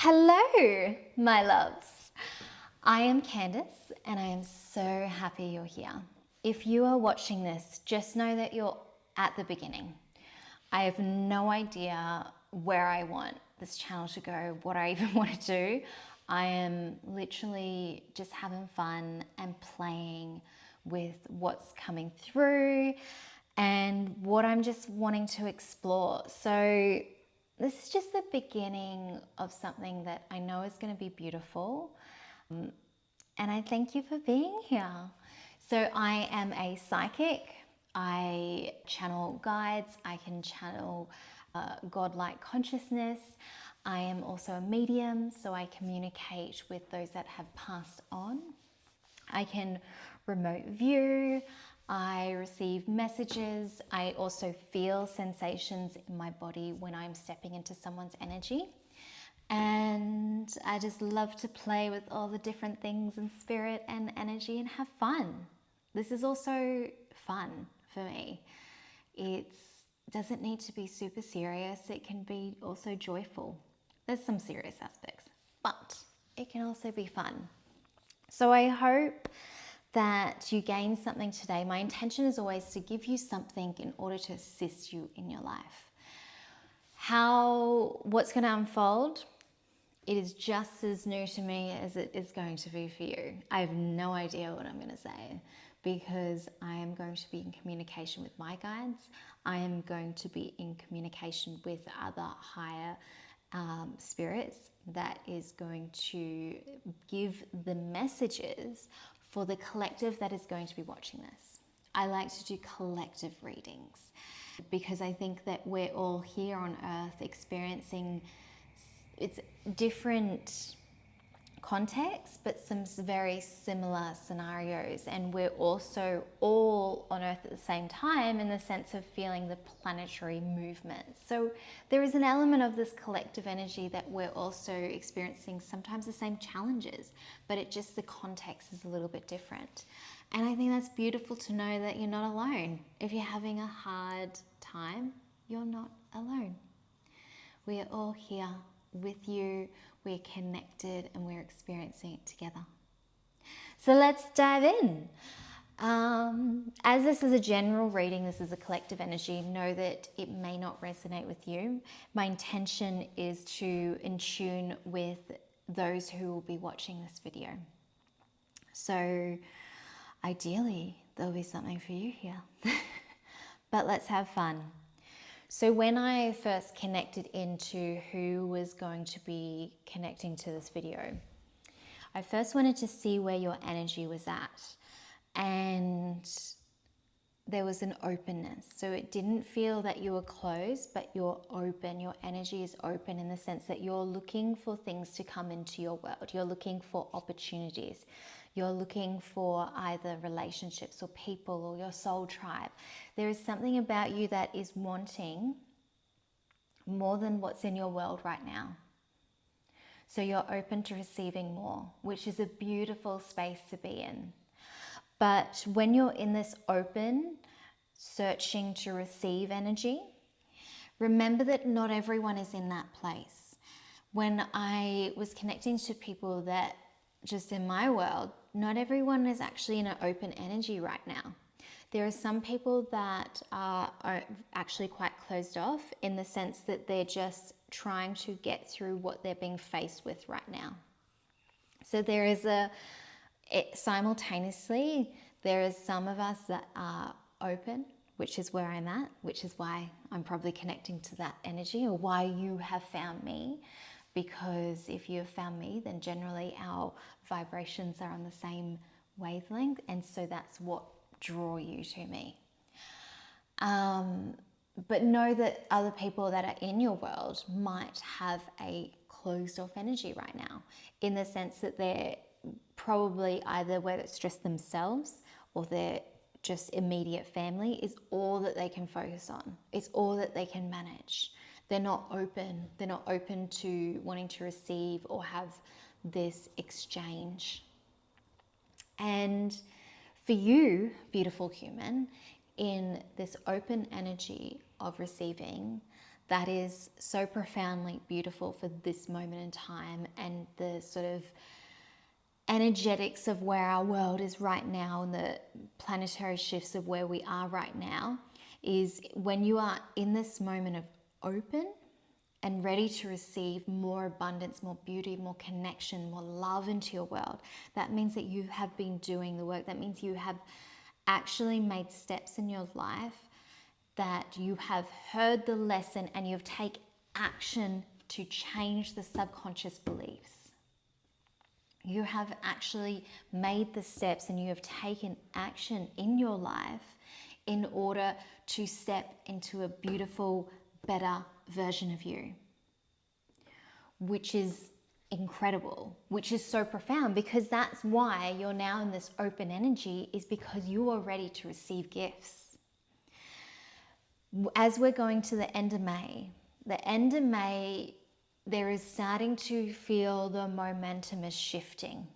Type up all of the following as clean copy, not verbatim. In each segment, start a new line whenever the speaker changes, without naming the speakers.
Hello, my loves. I am Candace and I am so happy you're here. If you are watching this, just know that you're at the beginning. I have no idea where I want this channel to go, what I even want to do. I am literally just having fun and playing with what's coming through and what I'm just wanting to explore. So this is just the beginning of something that I know is going to be beautiful. And I thank you for being here. So I am a psychic. I channel guides. I can channel godlike consciousness. I am also a medium, so I communicate with those that have passed on. I can remote view. I receive messages. I also feel sensations in my body when I'm stepping into someone's energy. And I just love to play with all the different things in spirit and energy and have fun. This is also fun for me. It doesn't need to be super serious. It can be also joyful. There's some serious aspects, but it can also be fun. So I hope that you gain something today. My intention is always to give you something in order to assist you in your life. What's going to unfold? It is just as new to me as it is going to be for you. I have no idea what I'm going to say because I am going to be in communication with my guides. I am going to be in communication with other higher spirits that is going to give the messages for the collective that is going to be watching this. I like to do collective readings because I think that we're all here on earth experiencing it's different contexts, but some very similar scenarios. And we're also all on Earth at the same time in the sense of feeling the planetary movement. So there is an element of this collective energy that we're also experiencing sometimes the same challenges, but the context is a little bit different. And I think that's beautiful to know that you're not alone. If you're having a hard time, you're not alone. We are all here with you, we're connected, and we're experiencing it together. So let's dive in. As this is a general reading, this is a collective energy, know that it may not resonate with you. My intention is to in tune with those who will be watching this video. So ideally, there'll be something for you here. But let's have fun. So when I first connected into who was going to be connecting to this video, I first wanted to see where your energy was at. And there was an openness. So it didn't feel that you were closed, but you're open. Your energy is open in the sense that you're looking for things to come into your world. You're looking for opportunities. You're looking for either relationships or people or your soul tribe. There is something about you that is wanting more than what's in your world right now. So you're open to receiving more, which is a beautiful space to be in. But when you're in this open, searching to receive energy, remember that not everyone is in that place. When I was connecting to people that just in my world, not everyone is actually in an open energy right now. There are some people that are actually quite closed off in the sense that they're just trying to get through what they're being faced with right now. So there is simultaneously, there is some of us that are open, which is where I'm at, which is why I'm probably connecting to that energy, or why you have found me. Because if you have found me, then generally our vibrations are on the same wavelength, and so that's what draw you to me. But know that other people that are in your world might have a closed off energy right now, in the sense that they're probably either whether it's just themselves or their just immediate family is all that they can focus on. It's all that they can manage. They're not open. They're not open to wanting to receive or have this exchange. And for you, beautiful human, in this open energy of receiving, that is so profoundly beautiful for this moment in time, and the sort of energetics of where our world is right now and the planetary shifts of where we are right now, is when you are in this moment of open and ready to receive more abundance, more beauty, more connection, more love into your world. That means that you have been doing the work. That means you have actually made steps in your life, that you have heard the lesson and you've taken action to change the subconscious beliefs. You have actually made the steps and you have taken action in your life in order to step into a beautiful, better version of you, which is incredible, which is so profound, because that's why you're now in this open energy, is because you are ready to receive gifts. As we're going to the end of May, there is starting to feel the momentum is shifting,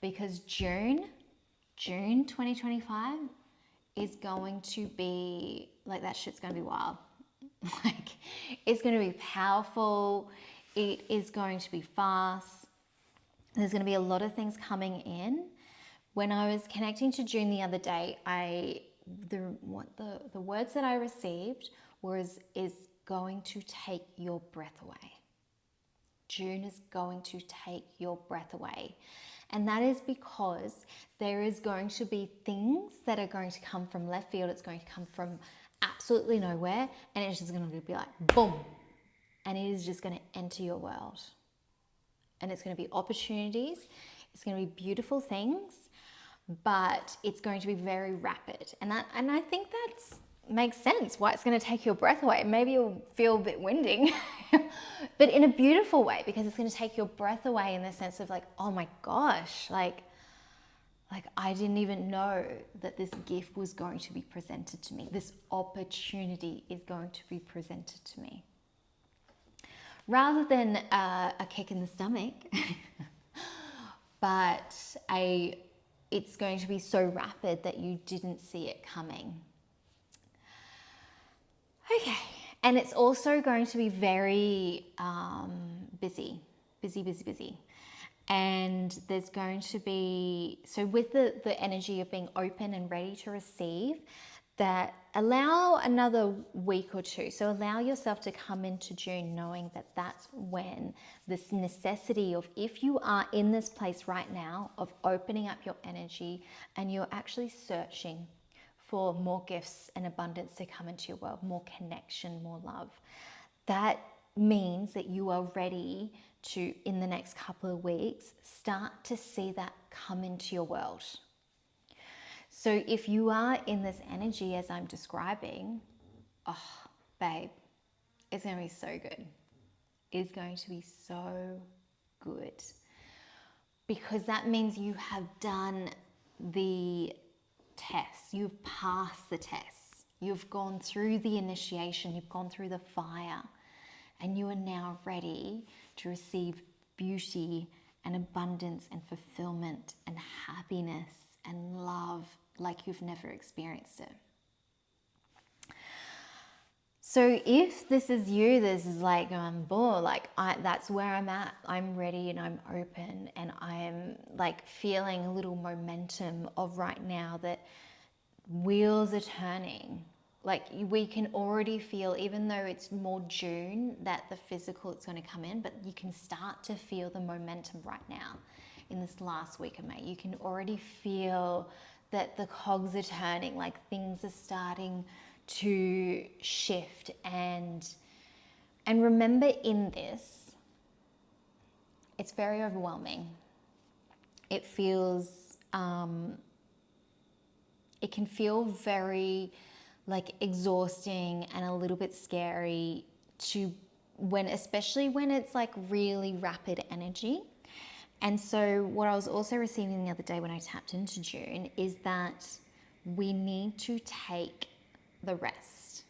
because June 2025 is going to be like, that shit's going to be wild. Like, it's going to be powerful. It is going to be fast. There's going to be a lot of things coming in. When I was connecting to June the other day, the words that I received is going to take your breath away. June is going to take your breath away. And that is because there is going to be things that are going to come from left field. It's going to come from absolutely nowhere. And it's just going to be like, boom. And it is just going to enter your world. And it's going to be opportunities. It's going to be beautiful things. But it's going to be very rapid. And I think that makes sense why it's going to take your breath away. Maybe you'll feel a bit winding, but in a beautiful way, because it's going to take your breath away in the sense of like, oh my gosh, like I didn't even know that this gift was going to be presented to me. This opportunity is going to be presented to me. Rather than a kick in the stomach, but it's going to be so rapid that you didn't see it coming. Okay, and it's also going to be very busy. And there's going to be, so with the energy of being open and ready to receive, that allow another week or two. So allow yourself to come into June knowing that that's when this necessity of, if you are in this place right now of opening up your energy and you're actually searching for more gifts and abundance to come into your world, more connection, more love, that means that you are ready to, in the next couple of weeks, start to see that come into your world. So if you are in this energy as I'm describing, oh, babe, it's going to be so good. It's going to be so good. Because that means you have done the test. You've passed the test. You've gone through the initiation. You've gone through the fire. And you are now ready to receive beauty and abundance and fulfillment and happiness and love like you've never experienced it. So if this is you, this is like, that's where I'm at. I'm ready and I'm open and I'm like feeling a little momentum of right now that wheels are turning. Like we can already feel, even though it's more June, that the physical is going to come in, but you can start to feel the momentum right now in this last week of May. You can already feel that the cogs are turning, like things are starting to shift. And remember, in this, it's very overwhelming. It feels, it can feel very like exhausting and a little bit scary especially when it's like really rapid energy. And so what I was also receiving the other day when I tapped into June is that we need to take the rest.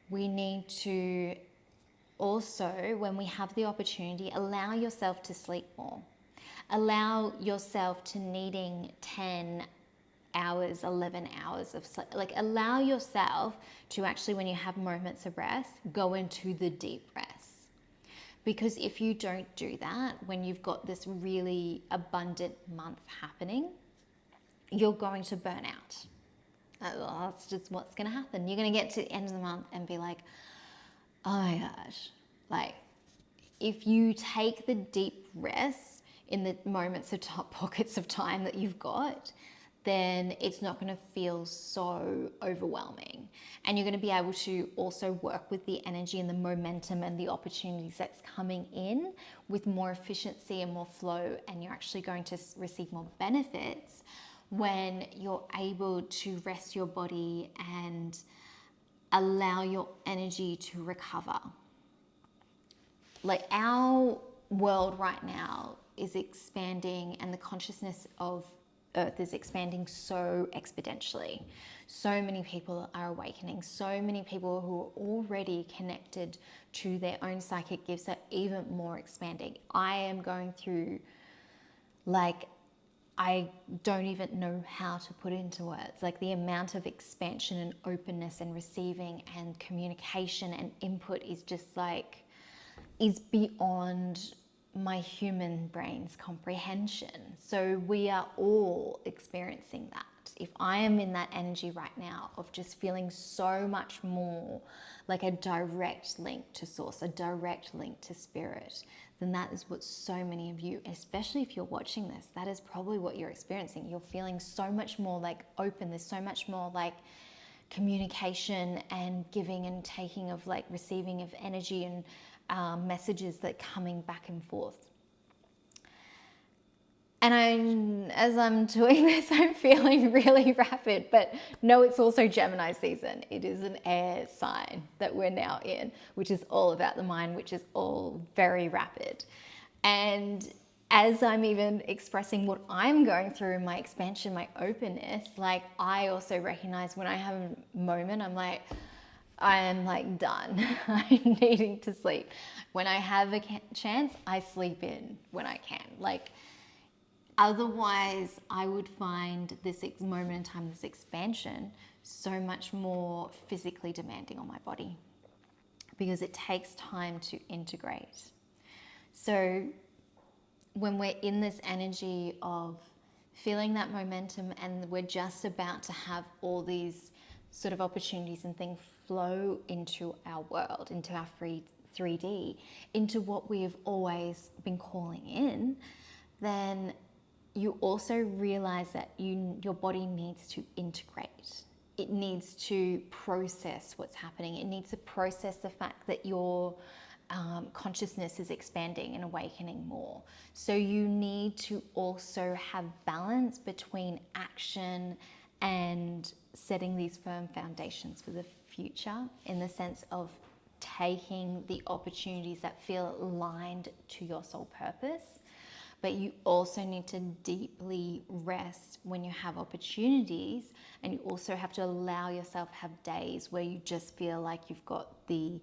We need to also, when we have the opportunity, allow yourself to sleep more. Allow yourself to needing 10 hours, 11 hours of sleep. Like allow yourself to actually, when you have moments of rest, go into the deep rest. Because if you don't do that, when you've got this really abundant month happening, you're going to burn out. That's just what's going to happen. You're going to get to the end of the month and be like, oh my gosh, like if you take the deep rest in the moments of top pockets of time that you've got, then it's not going to feel so overwhelming. And you're going to be able to also work with the energy and the momentum and the opportunities that's coming in with more efficiency and more flow. And you're actually going to receive more benefits when you're able to rest your body and allow your energy to recover. Like our world right now is expanding, and the consciousness of Earth is expanding so exponentially. So many people are awakening. So many people who are already connected to their own psychic gifts are even more expanding. I am going through, like, I don't even know how to put into words. Like the amount of expansion and openness and receiving and communication and input is just like, is beyond my human brain's comprehension. So we are all experiencing that. If I am in that energy right now of just feeling so much more like a direct link to source, a direct link to spirit, then that is what so many of you, especially if you're watching this, that is probably what you're experiencing. You're feeling so much more like open. There's so much more like communication and giving and taking of like receiving of energy and messages that are coming back and forth. And as I'm doing this, I'm feeling really rapid, but no, it's also Gemini season. It is an air sign that we're now in, which is all about the mind, which is all very rapid. And as I'm even expressing what I'm going through, my expansion, my openness, like I also recognize when I have a moment, I am like done. I'm needing to sleep. When I have a chance, I sleep in when I can. Like, otherwise, I would find this moment in time, this expansion, so much more physically demanding on my body because it takes time to integrate. So when we're in this energy of feeling that momentum and we're just about to have all these sort of opportunities and things flow into our world, into our 3D, into what we have always been calling in, then you also realize that your body needs to integrate. It needs to process what's happening. It needs to process the fact that your consciousness is expanding and awakening more. So you need to also have balance between action and setting these firm foundations for the future, in the sense of taking the opportunities that feel aligned to your soul purpose. But you also need to deeply rest when you have opportunities, and you also have to allow yourself to have days where you just feel like you've got the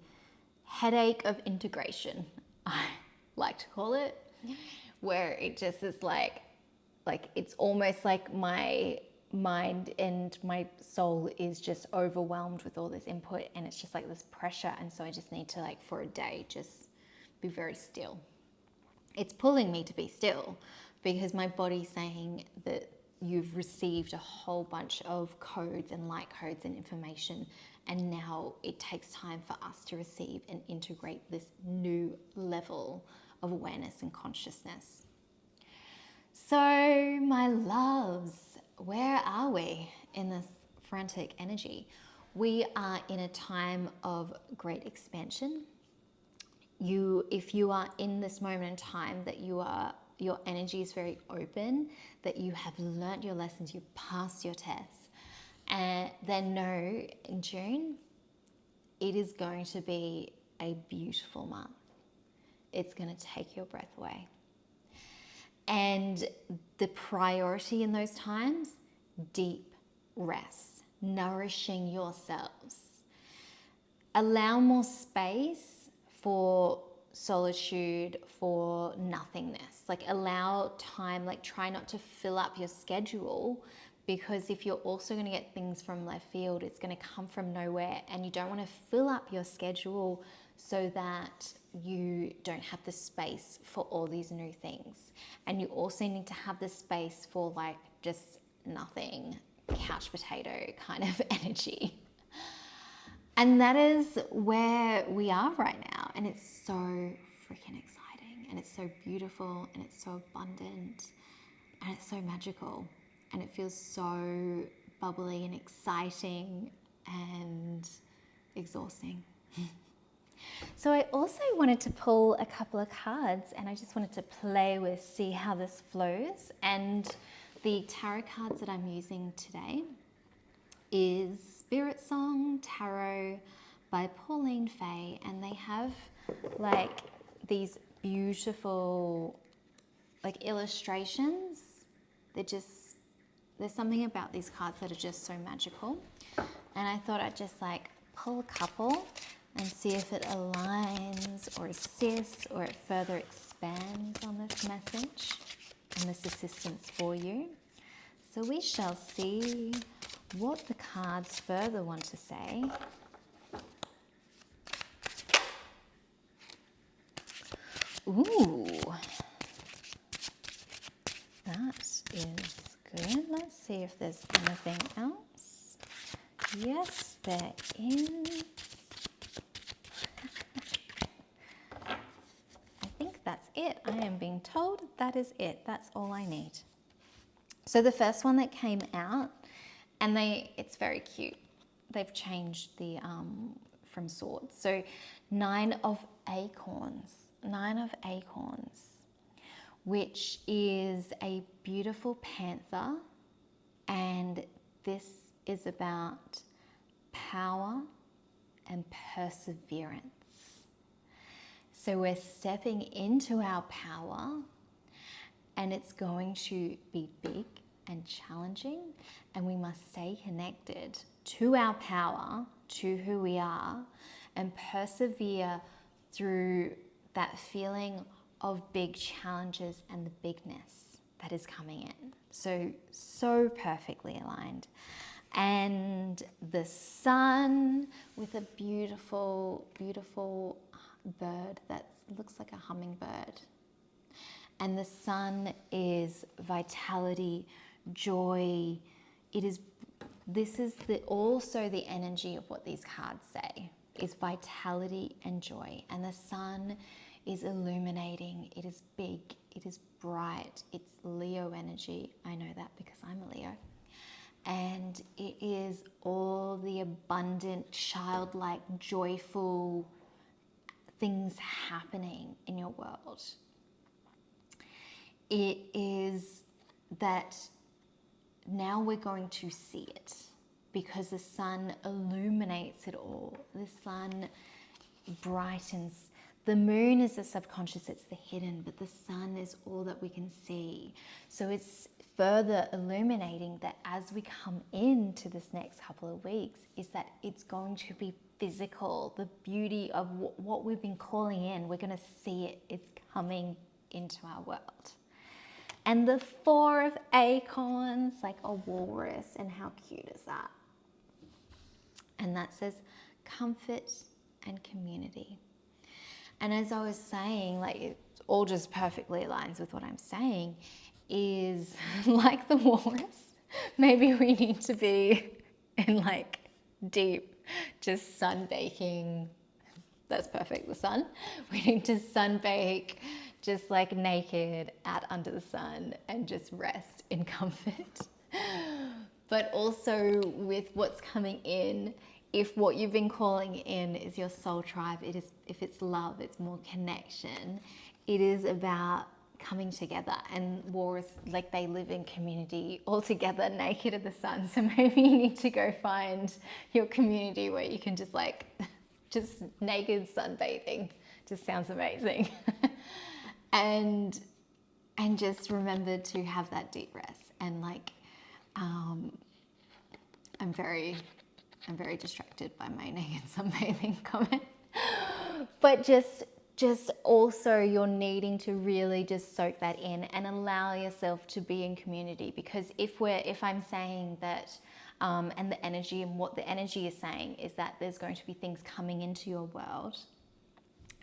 headache of integration, I like to call it, where it just is like it's almost like my mind and my soul is just overwhelmed with all this input, and it's just like this pressure, and so I just need to, like, for a day, just be very still. It's pulling me to be still because my body's saying that you've received a whole bunch of codes and light codes and information, and now it takes time for us to receive and integrate this new level of awareness and consciousness. So, my loves, where are we in this frantic energy? We are in a time of great expansion. If you are in this moment in time that your energy is very open, that you have learnt your lessons, you passed your tests, and then know in June, it is going to be a beautiful month. It's going to take your breath away. And the priority in those times, deep rest, nourishing yourselves. Allow more space for solitude, for nothingness. Like, allow time, like, try not to fill up your schedule because if you're also going to get things from left field, it's going to come from nowhere, and you don't want to fill up your schedule so that you don't have the space for all these new things. And you also need to have the space for like just nothing, couch potato kind of energy. And that is where we are right now. And it's so freaking exciting, and it's so beautiful, and it's so abundant, and it's so magical, and it feels so bubbly and exciting and exhausting. So I also wanted to pull a couple of cards, and I just wanted to play with, see how this flows. And the tarot cards that I'm using today is Spirit Song Tarot by Pauline Fay, and they have like these beautiful like illustrations. There's something about these cards that are just so magical, and I thought I'd just like pull a couple and see if it aligns or assists or it further expands on this message and this assistance for you. So we shall see what the cards further want to say. Ooh, that is good. Let's see if there's anything else. Yes, there is. I think that's it. I am being told that is it. That's all I need. So the first one that came out, and it's very cute. They've changed the from swords. So 9 of Acorns, which is a beautiful panther, and this is about power and perseverance. So we're stepping into our power, and it's going to be big and challenging, and we must stay connected to our power, to who we are, and persevere through that feeling of big challenges and the bigness that is coming in. So perfectly aligned. And the sun with a beautiful, beautiful bird that looks like a hummingbird. And the sun is vitality, joy. This is also the energy of what these cards say, is vitality and joy. And the sun is illuminating, it is big, it is bright, it's Leo energy. I know that because I'm a Leo. And it is all the abundant, childlike, joyful things happening in your world. It is that now we're going to see it because the sun illuminates it all. The sun brightens. The moon is the subconscious, it's the hidden, but the sun is all that we can see. So it's further illuminating that as we come into this next couple of weeks, is that it's going to be physical. The beauty of what we've been calling in, we're going to see it. It's coming into our world. And the 4 of Acorns, like a walrus, and how cute is that? And that says comfort and community. And as I was saying, like it all just perfectly aligns with what I'm saying, is like the walrus, maybe we need to be in like deep, just sunbaking. That's perfect, the sun. We need to sunbake, just like naked out under the sun and just rest in comfort. But also with what's coming in, if what you've been calling in is your soul tribe, it is, if it's love, it's more connection. It is about coming together, and walrus, like they live in community all together, naked in the sun. So maybe you need to go find your community where you can just like, just naked sunbathing. Just sounds amazing. and just remember to have that deep rest. And like, I'm very distracted by my naked sunbathing comment. But just just also you're needing to really just soak that in and allow yourself to be in community. Because if I'm saying that, and the energy and what the energy is saying is that there's going to be things coming into your world,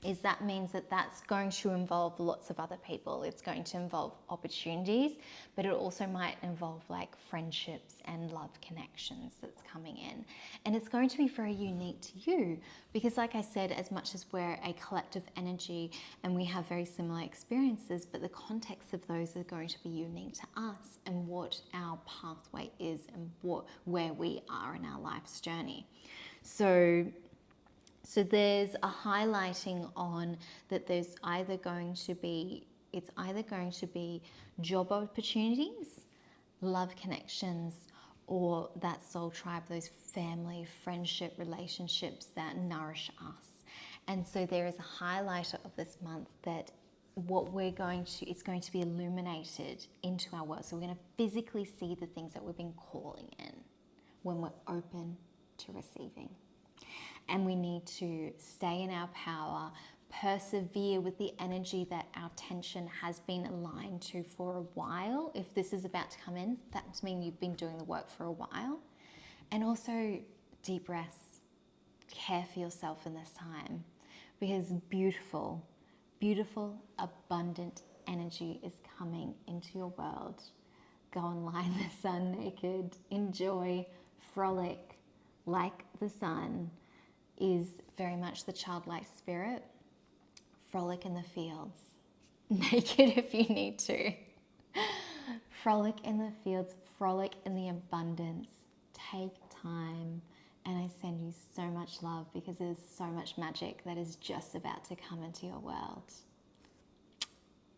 is that means that that's going to involve lots of other people. It's going to involve opportunities, but it also might involve like friendships and love connections that's coming in. And it's going to be very unique to you because, like I said, as much as we're a collective energy and we have very similar experiences, but the context of those are going to be unique to us and what our pathway is and where we are in our life's journey. So there's a highlighting on that it's either going to be job opportunities, love connections, or that soul tribe, those family, friendship relationships that nourish us. And so there is a highlighter of this month that it's going to be illuminated into our world. So we're going to physically see the things that we've been calling in when we're open to receiving. And we need to stay in our power, persevere with the energy that our tension has been aligned to for a while. If this is about to come in, that means you've been doing the work for a while. And also deep breaths. Care for yourself in this time because beautiful, abundant energy is coming into your world. Go and lie in the sun naked, enjoy, frolic like the sun. Is very much the childlike spirit. Frolic in the fields, naked if you need to. Frolic in the fields, frolic in the abundance. Take time, and I send you so much love because there's so much magic that is just about to come into your world.